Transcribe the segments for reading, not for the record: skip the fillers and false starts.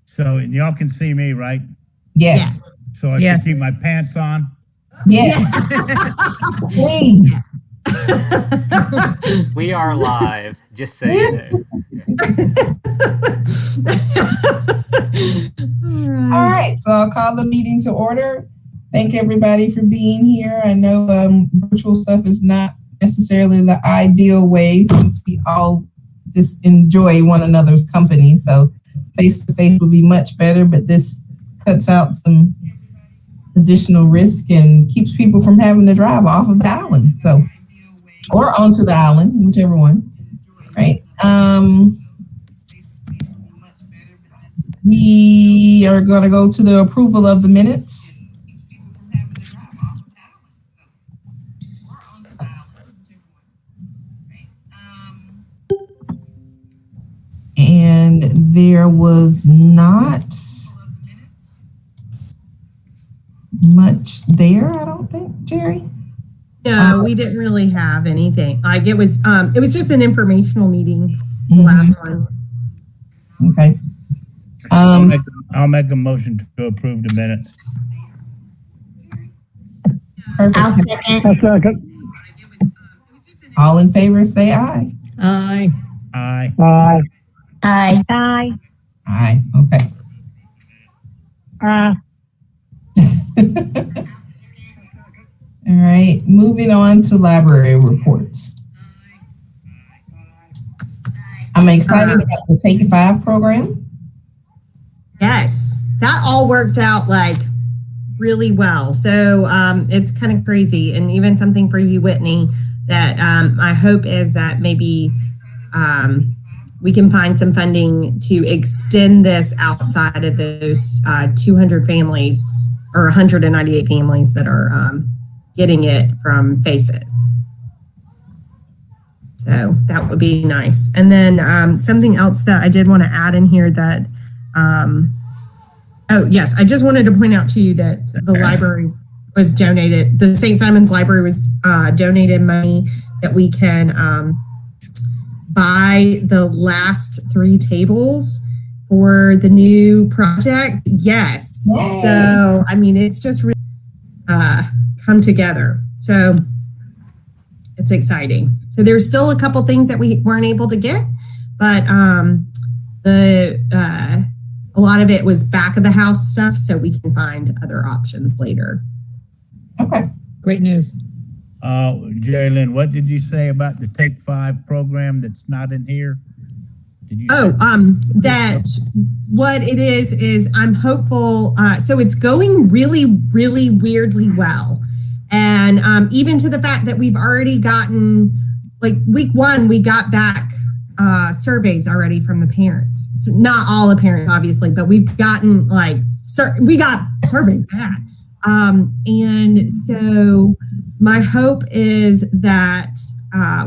So y'all can see me, right? Yes. So I should keep my pants on? Yes. Please. We are live, just so you know. All right, so I'll call the meeting to order. Thank everybody for being here. I know virtual stuff is not necessarily the ideal way since we all just enjoy one another's company. So face-to-face would be much better, but this cuts out some additional risk and keeps people from having to drive off of the island. So, or onto the island, whichever one, right? We are going to go to the approval of the minutes. And there was not much there, I don't think, Jerry. No, we didn't really have anything. Like it was just an informational meeting, the last one. Okay. I'll make a motion to approve the minutes. Perfect. I'll second. All in favor, say aye. Aye. Aye. Aye. Aye. Aye. Aye. Okay. All right, moving on to library reports. I'm excited about the Take 5 program. Yes, that all worked out like really well. So it's kind of crazy, and even something for you, Whitney, that my hope is that maybe we can find some funding to extend this outside of those 200 families or 198 families that are getting it from FACES. So that would be nice. And then something else that I did want to add in here that, oh yes, I just wanted to point out to you that the library was donated, the St. Simon's Library was donated money that we can buy the last 3 tables for the new project. Yes. Yay. So, I mean, it's just really come together. So it's exciting. So there's still a couple things that we weren't able to get, but a lot of it was back of the house stuff, so we can find other options later. Okay. Great news. Jerry Lynn, what did you say about the Take 5 program that's not in here? Did you that what it is I'm hopeful. So it's going really, really weirdly well. And even to the fact that we've already gotten, like week 1, we got back surveys already from the parents. So not all the parents, obviously, but we've gotten we got surveys back. And so my hope is that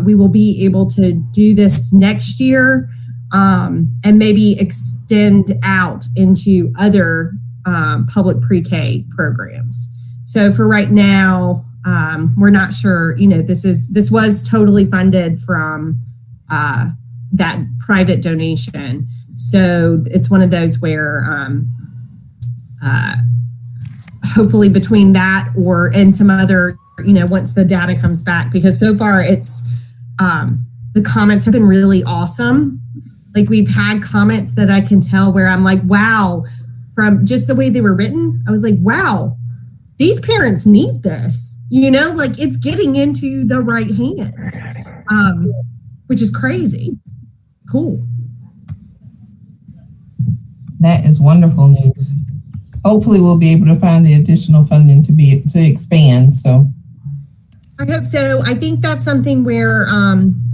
we will be able to do this next year and maybe extend out into other public pre-K programs. So for right now, we're not sure, this was totally funded from that private donation. So it's one of those where hopefully between that and some other, once the data comes back, because so far it's, the comments have been really awesome. Like we've had comments that I can tell where I'm like, wow, from just the way they were written, I was like, wow, these parents need this, like it's getting into the right hands, which is crazy. Cool. That is wonderful news. Hopefully we'll be able to find the additional funding to expand. So I hope so. I think that's something where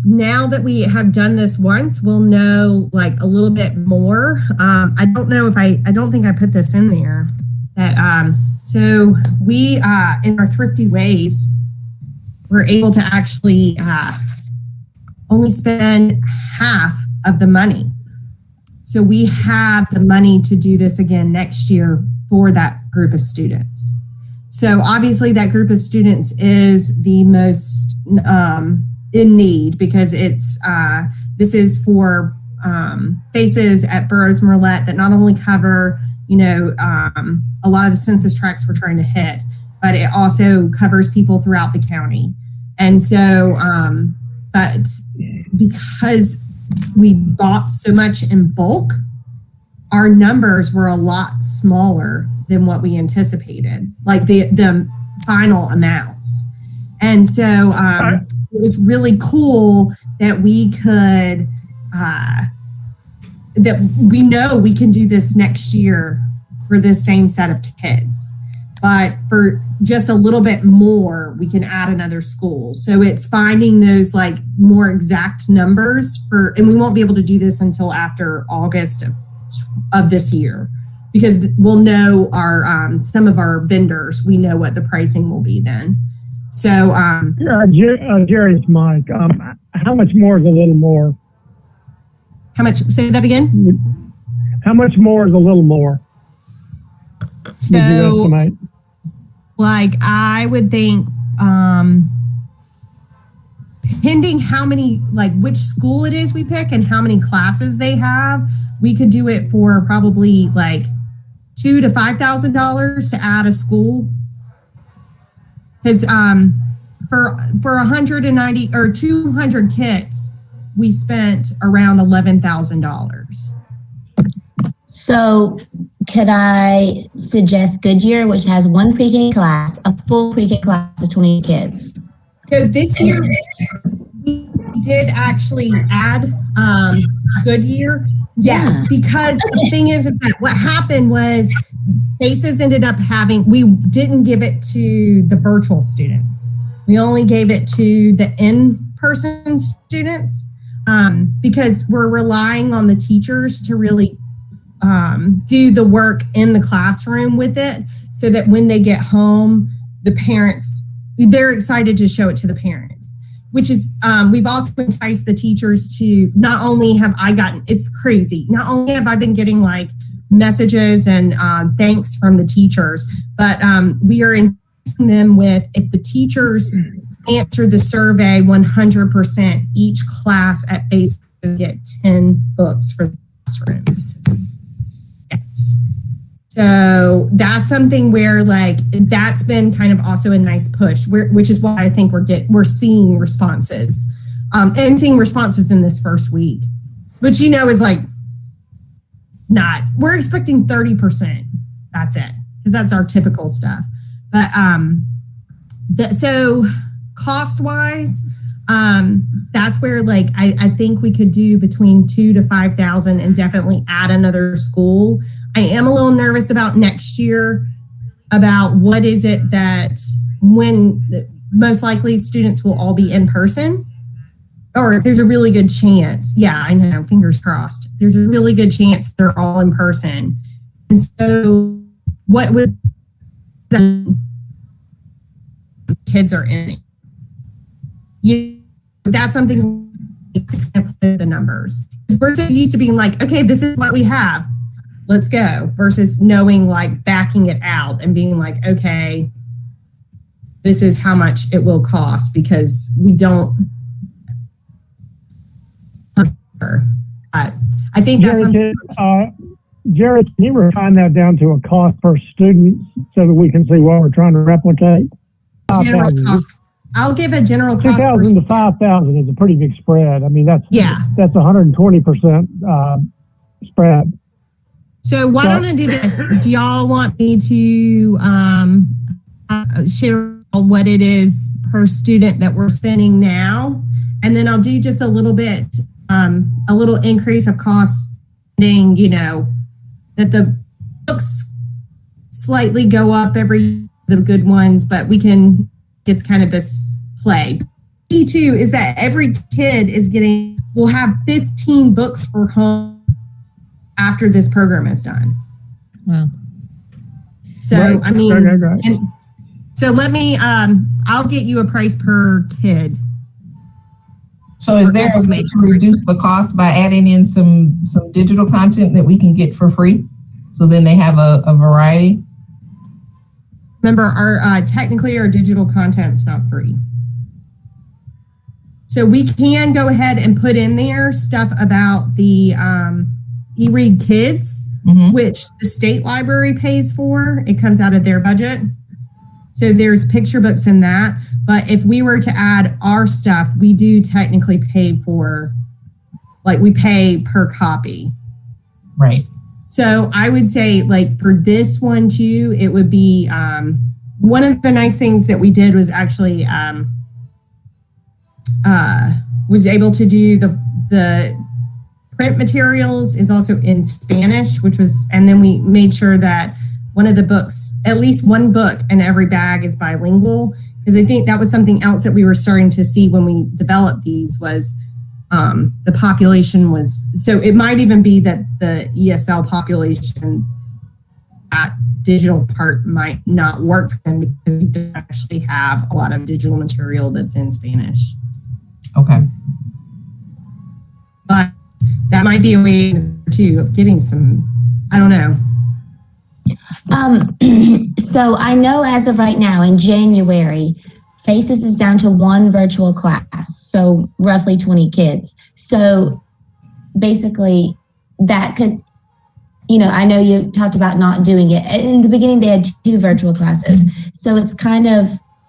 now that we have done this once, we'll know like a little bit more. I don't know if I don't think I put this in there. So we, in our thrifty ways, we're able to actually only spend half of the money. So we have the money to do this again next year for that group of students. So obviously that group of students is the most in need because it's this is for faces at Burroughs Merlet that not only cover, a lot of the census tracts we're trying to hit, but it also covers people throughout the county. And so, but because we bought so much in bulk, our numbers were a lot smaller than what we anticipated, like the final amounts. And so it was really cool that we could, that we know we can do this next year for this same set of kids. But for just a little bit more, we can add another school. So it's finding those like more exact numbers and we won't be able to do this until after August of this year, because we'll know our some of our vendors, we know what the pricing will be then. So Jerry, it's Mike. How much more is a little more? How much? Say that again. How much more is a little more? So, like, I would think, depending how many, like, which school it is we pick and how many classes they have, we could do it for probably like $2,000 to $5,000 to add a school. Because for 190 or 200 kits, we spent around $11,000. So could I suggest Goodyear, which has one pre-K class, a full pre-K class of 20 kids? So this year, we did actually add Goodyear. Yes, because the thing is that what happened was Faces ended up we didn't give it to the virtual students. We only gave it to the in-person students because we're relying on the teachers to really do the work in the classroom with it, so that when they get home, the parents, they're excited to show it to the parents, which is, we've also enticed the teachers to not only have it's crazy, not only have I been getting like messages and thanks from the teachers, but we are enticing them with, if the teachers answer the survey 100%, each class at base get 10 books for the classroom. Yes. So that's something where like, that's been kind of also a nice push, which is why I think we're seeing responses and seeing responses in this first week, which, is like we're expecting 30%. That's it. Because that's our typical stuff. But so cost wise, that's where like I think we could do between $2,000 to $5,000 and definitely add another school. I am a little nervous about next year, about what is it that when most likely students will all be in person, or there's a really good chance. Yeah, I know, fingers crossed. There's a really good chance they're all in person. And so what would kids are in? That's something to kind of play the numbers. We're so used to being like, okay, this is what we have, let's go, versus knowing, like, backing it out and being like, okay, this is how much it will cost, because we don't. I think that's Jerry, can you refine that down to a cost per student so that we can see what we're trying to replicate? General cost. I'll give a general cost. 2,000 to 5,000 is a pretty big spread. I mean, that's 120% spread. So why don't I do this? Do y'all want me to share what it is per student that we're spending now? And then I'll do just a little bit, a little increase of cost, that the books slightly go up the good ones, but it's kind of this play. Key too is that every kid will have 15 books for home after this program is done. Wow. So, right. I mean, right. And so let me, I'll get you a price per kid. So is there a way to reduce the cost by adding in some digital content that we can get for free? So then they have a variety? Remember, technically our digital content's not free. So we can go ahead and put in there stuff about the e-read kids, which the state library pays for. It comes out of their budget. So there's picture books in that. But if we were to add our stuff, we do technically pay for, like, we pay per copy. Right. So I would say, like, for this one too, it would be one of the nice things that we did was actually was able to do the print materials is also in Spanish, which was, and then we made sure that one of the books, at least one book in every bag, is bilingual, because I think that was something else that we were starting to see when we developed these was the population was, so it might even be that the ESL population, that digital part might not work for them because we don't actually have a lot of digital material that's in Spanish. Okay. But that might be a way too of getting some, I don't know. So I know as of right now in January, FACES is down to one virtual class, so roughly 20 kids. So basically that could, you know, I know you talked about not doing it. In the beginning, they had 2 virtual classes. So it's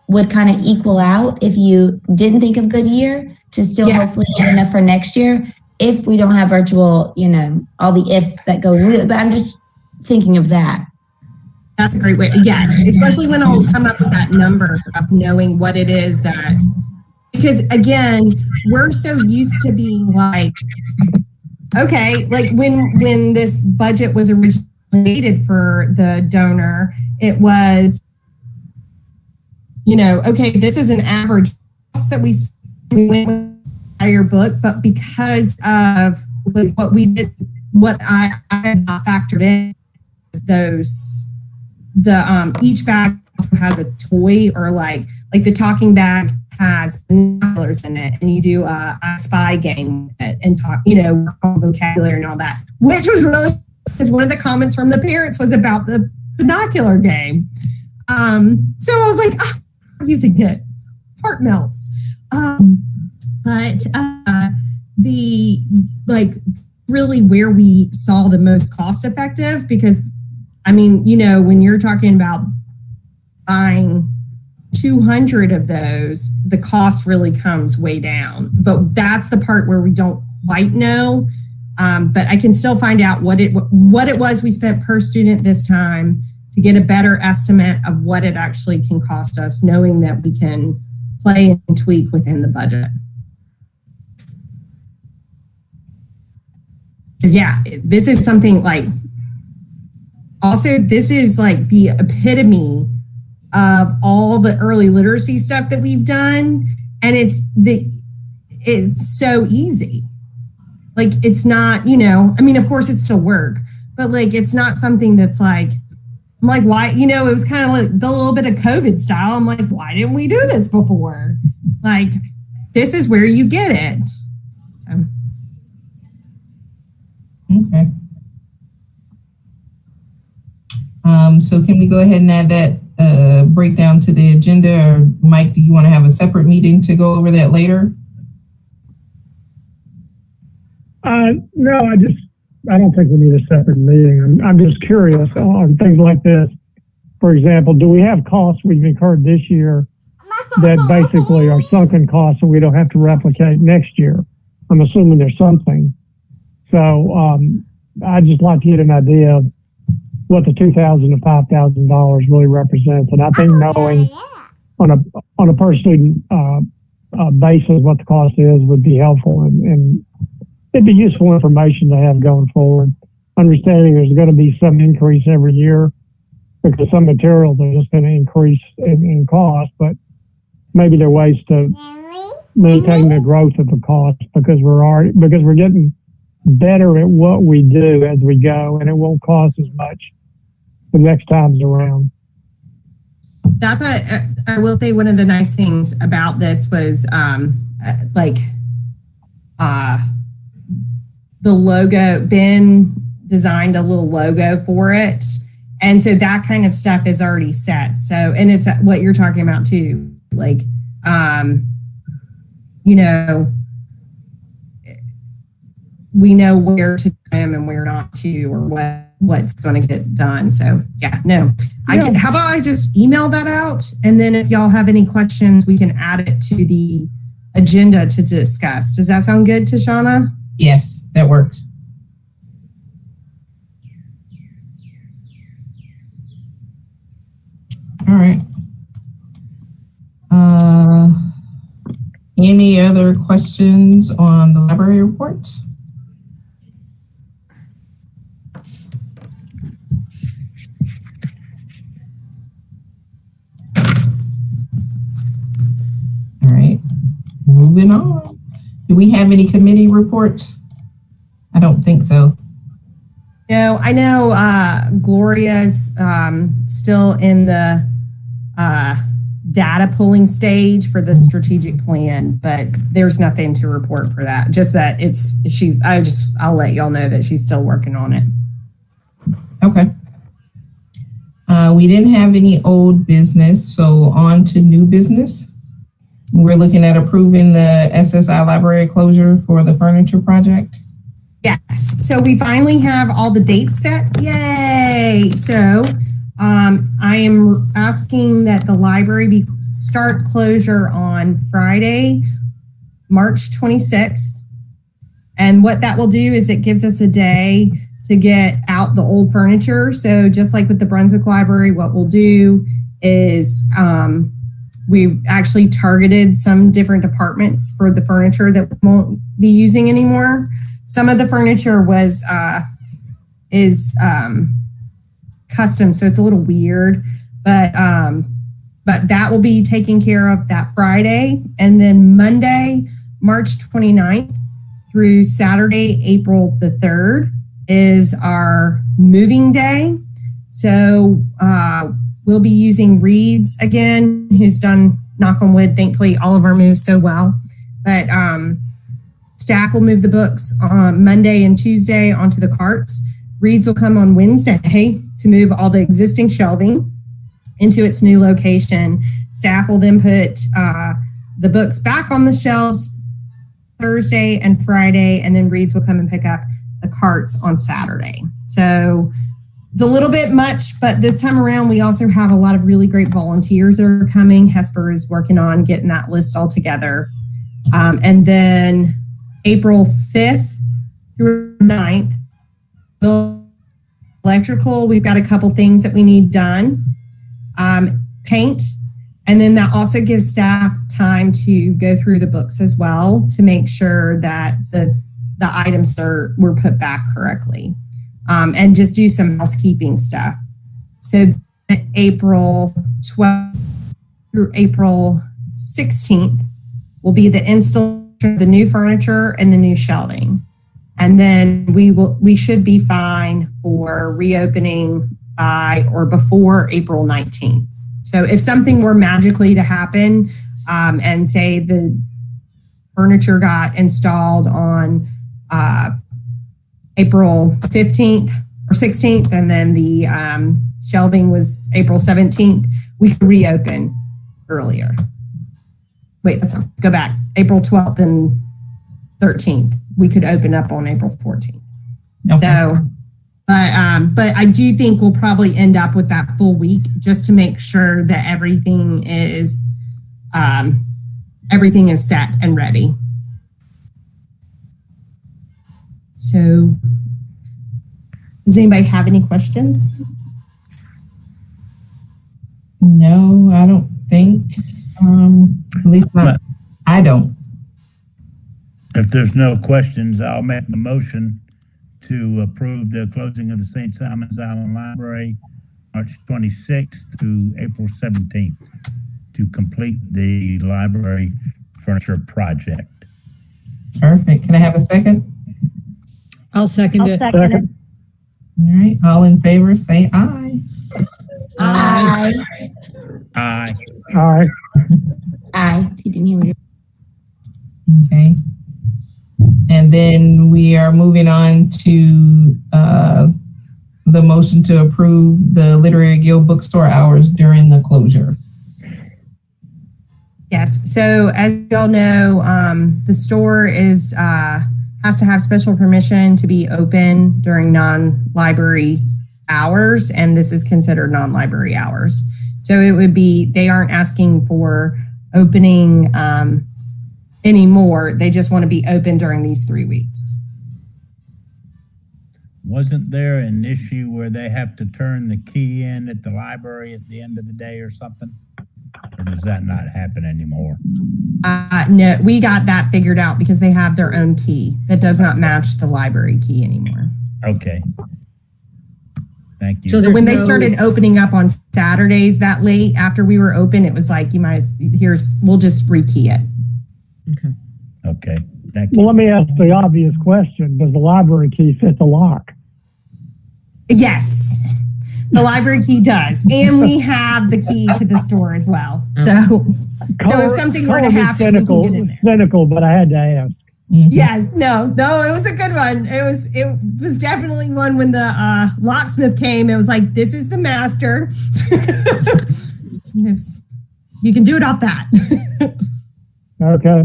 would kind of equal out if you didn't think of Goodyear to still hopefully get enough for next year. If we don't have virtual, you know, all the ifs that go with it, but I'm just thinking of that. That's a great way. Yes, especially when I'll come up with that number of knowing what it is that, because again, we're so used to being like, okay, like when this budget was originally created for the donor, it was, you know, okay, this is an average cost that we went with the entire book, but because of what we did, what I factored in those, each bag has a toy, or like the talking bag has binoculars in it, and you do a spy game with it and talk, you know, vocabulary and all that, which was really, because one of the comments from the parents was about the binocular game. So I was like, I'm using it, heart melts. But the, like, really where we saw the most cost effective, because I mean, you know, when you're talking about buying 200 of those, the cost really comes way down. But that's the part where we don't quite know. But I can still find out what it was we spent per student this time to get a better estimate of what it actually can cost us, knowing that we can play and tweak within the budget. Because yeah, this is something like, also, this is like the epitome of all the early literacy stuff that we've done. And it's so easy. Like, it's not, you know, I mean, of course it's still work, but like, it's not something that's like, I'm like, why, you know, it was kind of like the little bit of COVID style. I'm like, why didn't we do this before? Like, this is where you get it. So. Okay. So can we go ahead and add that breakdown to the agenda? Or Mike, do you want to have a separate meeting to go over that later? No, I don't think we need a separate meeting. I'm just curious on things like this. For example, do we have costs we've incurred this year that basically are sunken costs and we don't have to replicate next year? I'm assuming there's something. So I'd just like to get an idea of what the $2,000 to $5,000 really represents. And I think knowing on a per student basis what the cost is would be helpful, and it'd be useful information to have going forward. Understanding there's going to be some increase every year because some materials are just going to increase in cost, but maybe there are ways to maintain the growth of the cost because we're getting better at what we do as we go, and it won't cost as much the next times around. That's I will say one of the nice things about this was the logo. Ben designed a little logo for it, and so that kind of stuff is already set. So, and it's what you're talking about too, like you know, we know where to trim and where not to, or what's going to get done. So yeah, no, how about I just email that out, and then if y'all have any questions, we can add it to the agenda to discuss. Does that sound good, Tashana? Yes, that works. All right. Any other questions on the library reports? All right, moving on. Do we have any committee reports? I don't think so. No, I know Gloria's still in the data pulling stage for the strategic plan, but there's nothing to report for that. Just that I'll let y'all know that she's still working on it. Okay. We didn't have any old business, so on to new business. We're looking at approving the SSI library closure for the furniture project. Yes. So we finally have all the dates set. Yay! So I am asking that the library start closure on Friday, March 26th. And what that will do is it gives us a day to get out the old furniture. So just like with the Brunswick Library, what we'll do is we actually targeted some different departments for the furniture that we won't be using anymore. Some of the furniture is custom, so it's a little weird, but that will be taken care of that Friday. And then Monday, March 29th through Saturday, April the 3rd is our moving day. So we'll be using Reed's again, who's done, knock on wood, thankfully, all of our moves so well. But staff will move the books on Monday and Tuesday onto the carts. Reed's will come on Wednesday to move all the existing shelving into its new location. Staff will then put the books back on the shelves Thursday and Friday, and then Reed's will come and pick up the carts on Saturday. So it's a little bit much, but this time around, we also have a lot of really great volunteers that are coming. Hesper is working on getting that list all together. And then April 5th through 9th, electrical, we've got a couple things that we need done. Paint, and then that also gives staff time to go through the books as well to make sure that the items were put back correctly, and just do some housekeeping stuff. So April 12th through April 16th will be the installation of the new furniture and the new shelving. And then we should be fine for reopening by or before April 19th. So if something were magically to happen, and say the furniture got installed on April 15th or 16th, and then the shelving was April 17th, we could reopen earlier. Wait, let's go back. April 12th and 13th, we could open up on April 14th. Okay. So, but I do think we'll probably end up with that full week just to make sure that everything is set and ready. So, does anybody have any questions? No, I don't think. At least not. I don't. If there's no questions, I'll make the motion to approve the closing of the St. Simon's Island Library March 26th to April 17th to complete the library furniture project. Perfect. Can I have a second? I'll second it. Second. All right. All in favor, say aye. Aye. Aye. Aye. Aye. If you didn't hear me. Okay. And then we are moving on to the motion to approve the Literary Guild bookstore hours during the closure. Yes. So as y'all know, the store is has to have special permission to be open during non-library hours, and this is considered non-library hours. So it would be, they aren't asking for opening anymore. They just want to be open during these 3 weeks. Wasn't there an issue where they have to turn the key in at the library at the end of the day or something? Or does that not happen anymore? No, we got that figured out because they have their own key that does not match the library key anymore. Okay. Thank you. So When they started opening up on Saturdays that late after we were open, it was like, we'll just rekey it. Okay. Thank you. Well, let me ask the obvious question. Does the library key fit the lock? Yes, the library key does. And we have the key to the store as well. So if something were to happen, we can get in there. Cynical, but I had to ask. Yes, no, it was a good one. It was definitely one when the locksmith came. It was like, this is the master. You can do it off that. Okay.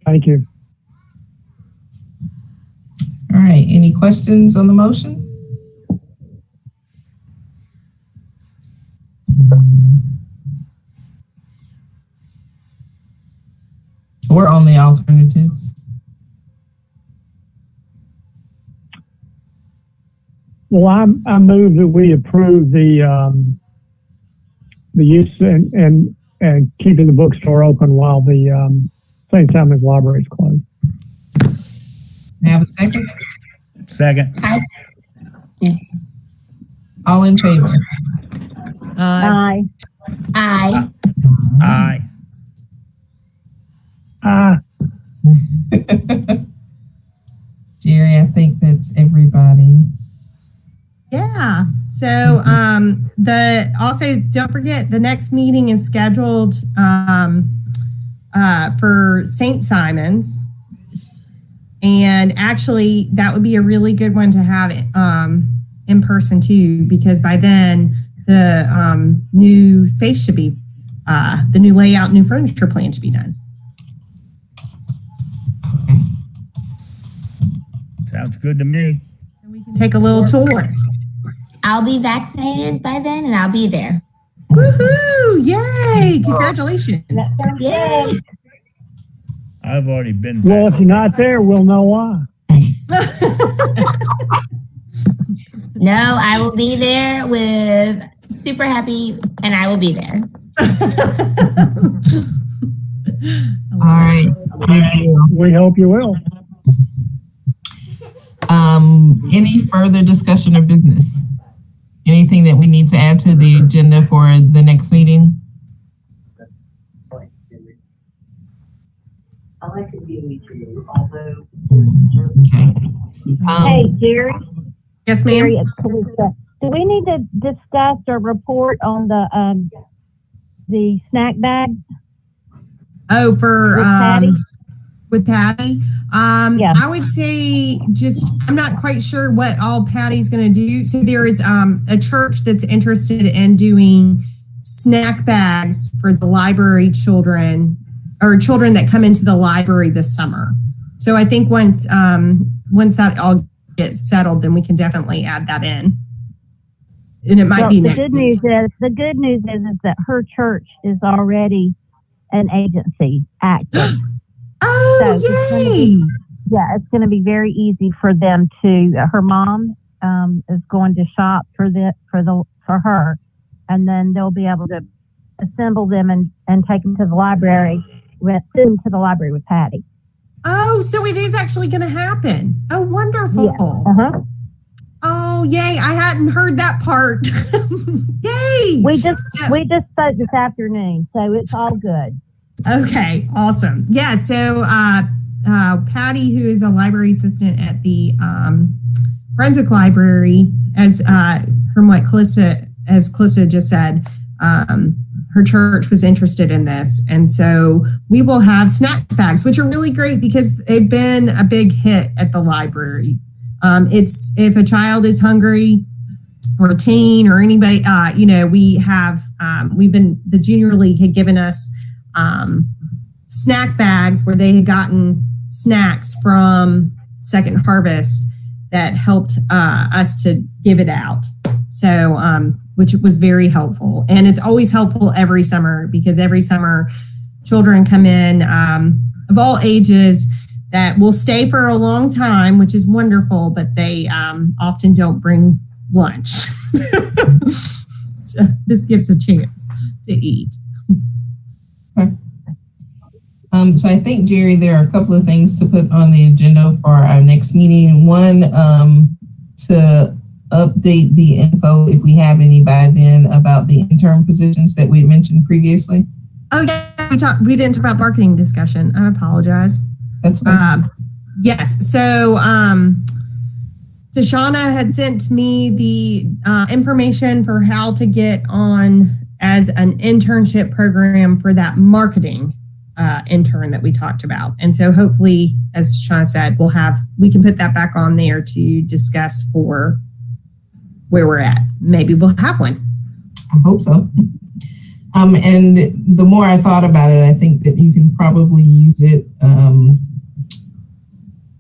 Thank you. All right, any questions on the motion? We're on the alternatives. Well, I move that we approve the use and keeping the bookstore open while the St. Simon's Library is closed. May I have a second? Second. All in favor? Aye. Aye. Aye. Jerry, I think that's everybody. Yeah. So also don't forget the next meeting is scheduled for St. Simon's. And actually that would be a really good one to have in person too, because by then the new space should be the new layout, new furniture plan should be done. Sounds good to me. And we can take a little tour. I'll be vaccinated by then and I'll be there. Woohoo! Yay! Congratulations. Yay. I've already been. Well, if you're not there, we'll know why. No, I will be there with super happy and I will be there. All right. We hope you will. Any further discussion or business? Anything that we need to add to the agenda for the next meeting? Okay. Hey, Jerry. Yes, ma'am. Jerry, it's Kalisa. Do we need to discuss or report on the snack bags? Oh, for with Patty? with Patty. Yeah. I would say I'm not quite sure what all Patty's going to do. So there is a church that's interested in doing snack bags for the library children or children that come into the library this summer. So I think once that all gets settled, then we can definitely add that in. And it might be next week. The good news is that her church is already an agency active. Oh, So yay! It's going to be very easy for them to. Her mom is going to shop for her, and then they'll be able to assemble them and take them to the library. Send them to the library with Patty. Oh, so it is actually going to happen. Oh, wonderful. Yeah. Oh, yay. I hadn't heard that part. Yay. We just spoke this afternoon, so it's all good. Okay, awesome. Yeah, so Patty, who is a library assistant at the Brunswick Library, as from what Calista just said, her church was interested in this. And so we will have snack bags, which are really great because they've been a big hit at the library. It's if a child is hungry or a teen or anybody, we have, the Junior League had given us snack bags where they had gotten snacks from Second Harvest that helped us to give it out. So, which was very helpful. And it's always helpful every summer because every summer children come in of all ages that will stay for a long time, which is wonderful, but they often don't bring lunch. So this gives a chance to eat. Okay. So I think, Jerry, there are a couple of things to put on the agenda for our next meeting. One, to update the info, if we have any by then, about the intern positions that we mentioned previously. Oh yeah, we didn't talk about marketing discussion. I apologize. That's fine. Yes. So Tashana had sent me the information for how to get on as an internship program for that marketing intern that we talked about. And so hopefully, as Tashana said, we can put that back on there to discuss for where we're at. Maybe we'll have one. I hope so. And the more I thought about it, I think that you can probably use it,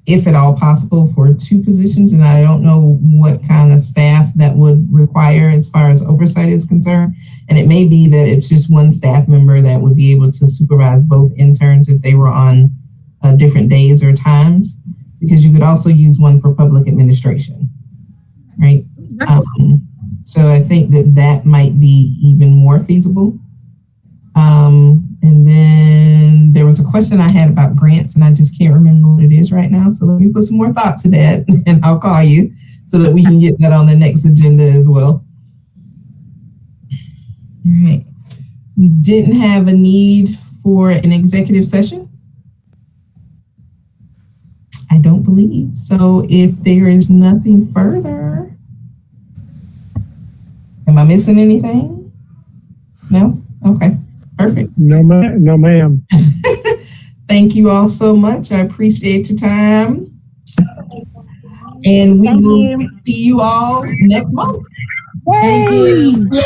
if at all possible, for 2 positions. And I don't know what kind of staff that would require as far as oversight is concerned. And it may be that it's just one staff member that would be able to supervise both interns if they were on different days or times, because you could also use one for public administration, right? So I think that might be even more feasible. And then there was a question I had about grants, and I just can't remember what it is right now. So let me put some more thought to that, and I'll call you so that we can get that on the next agenda as well. All right. We didn't have a need for an executive session. I don't believe. So if there is nothing further, am I missing anything? No? Okay. Perfect. No, ma'am. Thank you all so much. I appreciate your time. And we will see you all next month. Yay!